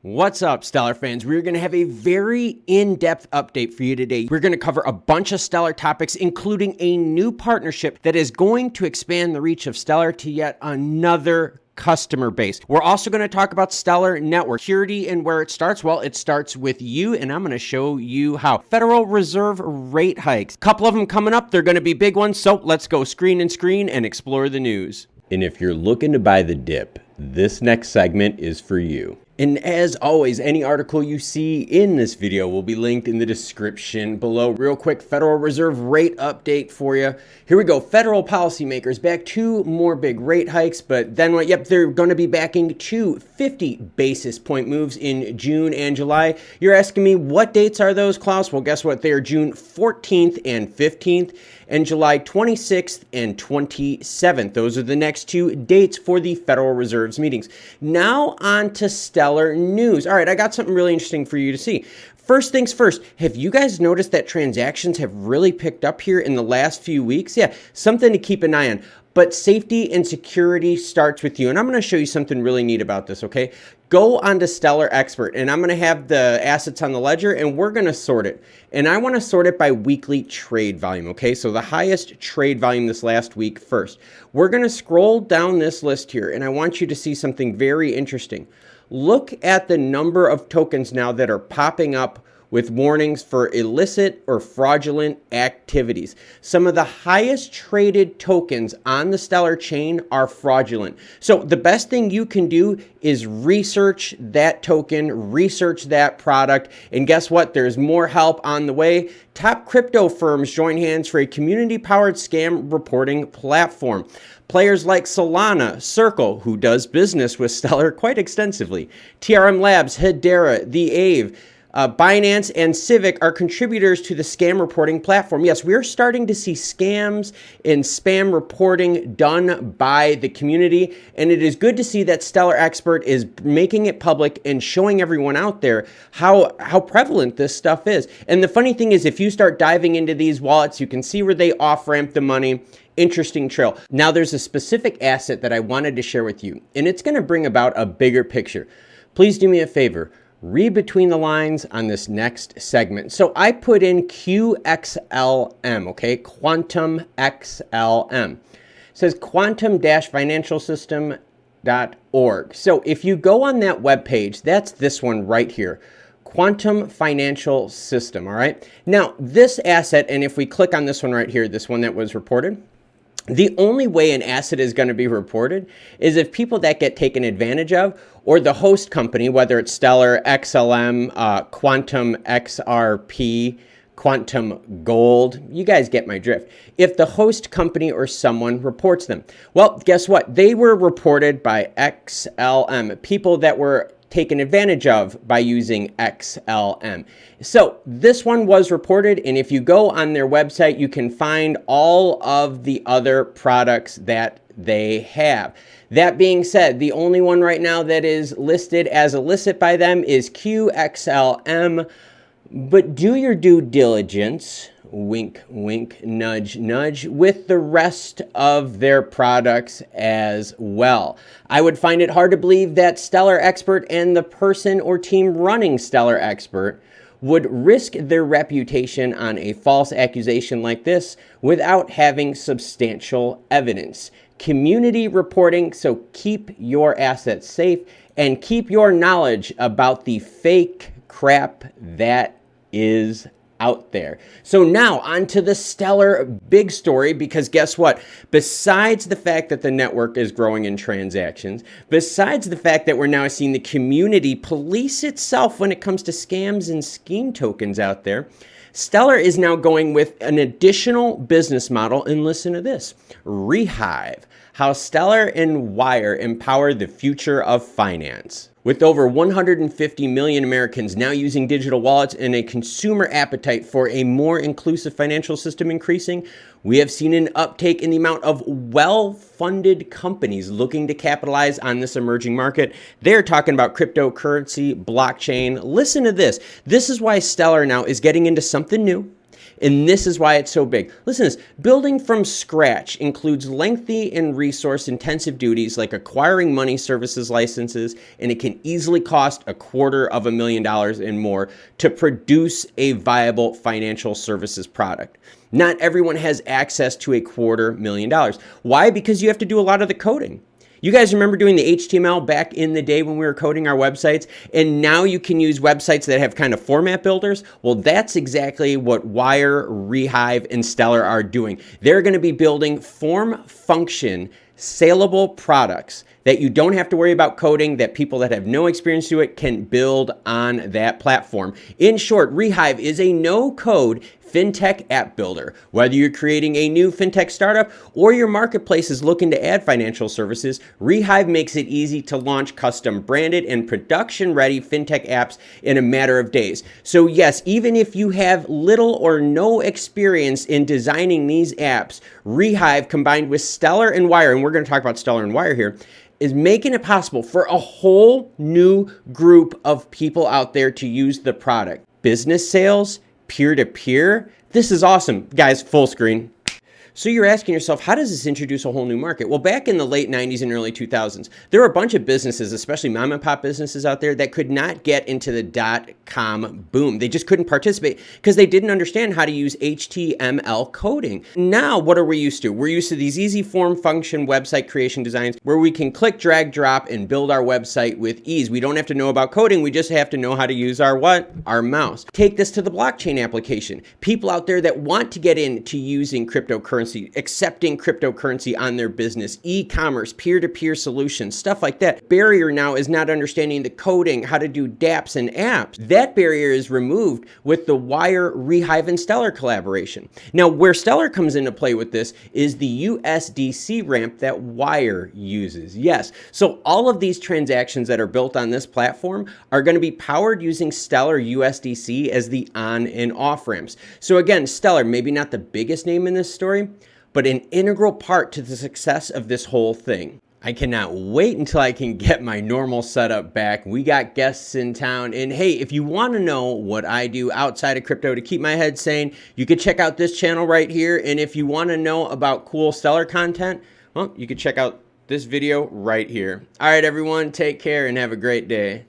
What's up, Stellar fans? We're going to have a very in-depth update for you today. We're going to cover a bunch of Stellar topics, including a new partnership that is going to expand the reach of Stellar to yet another customer base. We're also going to talk about Stellar Network security and where it starts. Well, it starts with you, and I'm going to show you how. Federal Reserve rate hikes. A couple of them coming up. They're going to be big ones, so let's go screen and explore the news. And if you're looking to buy the dip, this next segment is for you. And as always, any article you see in this video will be linked in the description below. Real quick, Federal Reserve rate update for you. Here we go. Federal policymakers back 2 more big rate hikes, but then what? Yep, they're going to be backing 2 50 basis point moves in June and July. You're asking me, what dates are those, Klaus? Well, guess what? They are June 14th and 15th and July 26th and 27th. Those are the next 2 dates for the Federal Reserve's meetings. Now on to Stellar news. All right, I got something really interesting for you to see. First things first, have you guys noticed that transactions have really picked up here in the last few weeks? Yeah, something to keep an eye on. But safety and security starts with you. And I'm going to show you something really neat about this, okay? Go onto Stellar Expert, and I'm going to have the assets on the ledger, and we're going to sort it. And I want to sort it by weekly trade volume, okay? So the highest trade volume this last week first. We're going to scroll down this list here, and I want you to see something very interesting. Look at the number of tokens now that are popping up with warnings for illicit or fraudulent activities. Some of the highest traded tokens on the Stellar chain are fraudulent. So the best thing you can do is research that token, research that product, and guess what? There's more help on the way. Top crypto firms join hands for a community-powered scam reporting platform. Players like Solana, Circle, who does business with Stellar quite extensively, TRM Labs, Hedera, The Aave, Binance and Civic are contributors to the scam reporting platform. Yes, we're starting to see scams and spam reporting done by the community, and it is good to see that Stellar Expert is making it public and showing everyone out there how prevalent this stuff is. And the funny thing is, if you start diving into these wallets, you can see where they off-ramp the money. Interesting trail. Now, there's a specific asset that I wanted to share with you, and it's going to bring about a bigger picture. Please do me a favor. Read between the lines on this next segment. So I put in QXLM, okay? Quantum XLM. It says quantum-financialsystem.org. So if you go on that webpage, that's this one right here. Quantum Financial System, all right? Now, this asset, and if we click on this one right here, this one that was reported, the only way an asset is going to be reported is if people that get taken advantage of, or the host company, whether it's Stellar, XLM, Quantum XRP, Quantum Gold, you guys get my drift. If the host company or someone reports them. Well, guess what? They were reported by XLM, people that were taken advantage of by using XLM. So this one was reported, and if you go on their website, you can find all of the other products that they have. That being said, the only one right now that is listed as illicit by them is QXLM, but do your due diligence, wink, wink, nudge, nudge, with the rest of their products as well. I would find it hard to believe that Stellar Expert and the person or team running Stellar Expert would risk their reputation on a false accusation like this without having substantial evidence. Community reporting, so keep your assets safe and keep your knowledge about the fake crap that is out there. So now onto the Stellar big story, because guess what? Besides the fact that the network is growing in transactions, besides the fact that we're now seeing the community police itself when it comes to scams and scheme tokens out there, Stellar is now going with an additional business model, and listen to this, Rehive, how Stellar and Wyre empower the future of finance. With over 150 million Americans now using digital wallets and a consumer appetite for a more inclusive financial system increasing, we have seen an uptake in the amount of well-funded companies looking to capitalize on this emerging market. They're talking about cryptocurrency, blockchain. Listen to this. This is why Stellar now is getting into something new. And this is why it's so big. Listen to this. Building from scratch includes lengthy and resource-intensive duties like acquiring money services licenses, and it can easily cost $250,000 and more to produce a viable financial services product. Not everyone has access to $250,000. Why? Because you have to do a lot of the coding. You guys remember doing the HTML back in the day when we were coding our websites, and now you can use websites that have kind of format builders? Well, that's exactly what Wyre, Rehive, and Stellar are doing. They're going to be building form, function, saleable products that you don't have to worry about coding, that people that have no experience to it can build on that platform. In short, Rehive is a no-code fintech app builder. Whether you're creating a new fintech startup or your marketplace is looking to add financial services, Rehive makes it easy to launch custom branded and production-ready fintech apps in a matter of days. So yes, even if you have little or no experience in designing these apps, Rehive combined with Stellar and Wyre, and we're going to talk about Stellar and Wyre here, is making it possible for a whole new group of people out there to use the product. Business sales, peer-to-peer. This is awesome. Guys, full screen. So you're asking yourself, how does this introduce a whole new market? Well, back in the late 90s and early 2000s, there were a bunch of businesses, especially mom and pop businesses out there, that could not get into the dot-com boom. They just couldn't participate because they didn't understand how to use HTML coding. Now, what are we used to? We're used to these easy form function website creation designs where we can click, drag, drop, and build our website with ease. We don't have to know about coding. We just have to know how to use our what? Our mouse. Take this to the blockchain application. People out there that want to get into using cryptocurrency, accepting cryptocurrency on their business, e-commerce, peer-to-peer solutions, stuff like that. Barrier now is not understanding the coding, how to do dApps and apps. That barrier is removed with the Wyre, Rehive, and Stellar collaboration. Now, where Stellar comes into play with this is the USDC ramp that Wyre uses. Yes, so all of these transactions that are built on this platform are going to be powered using Stellar USDC as the on and off ramps. So again, Stellar, maybe not the biggest name in this story, but an integral part to the success of this whole thing. I cannot wait until I can get my normal setup back. We got guests in town, and hey, if you want to know what I do outside of crypto to keep my head sane, you can check out this channel right here. And if you want to know about cool Stellar content, well, you can check out this video right here. All right, everyone, take care and have a great day.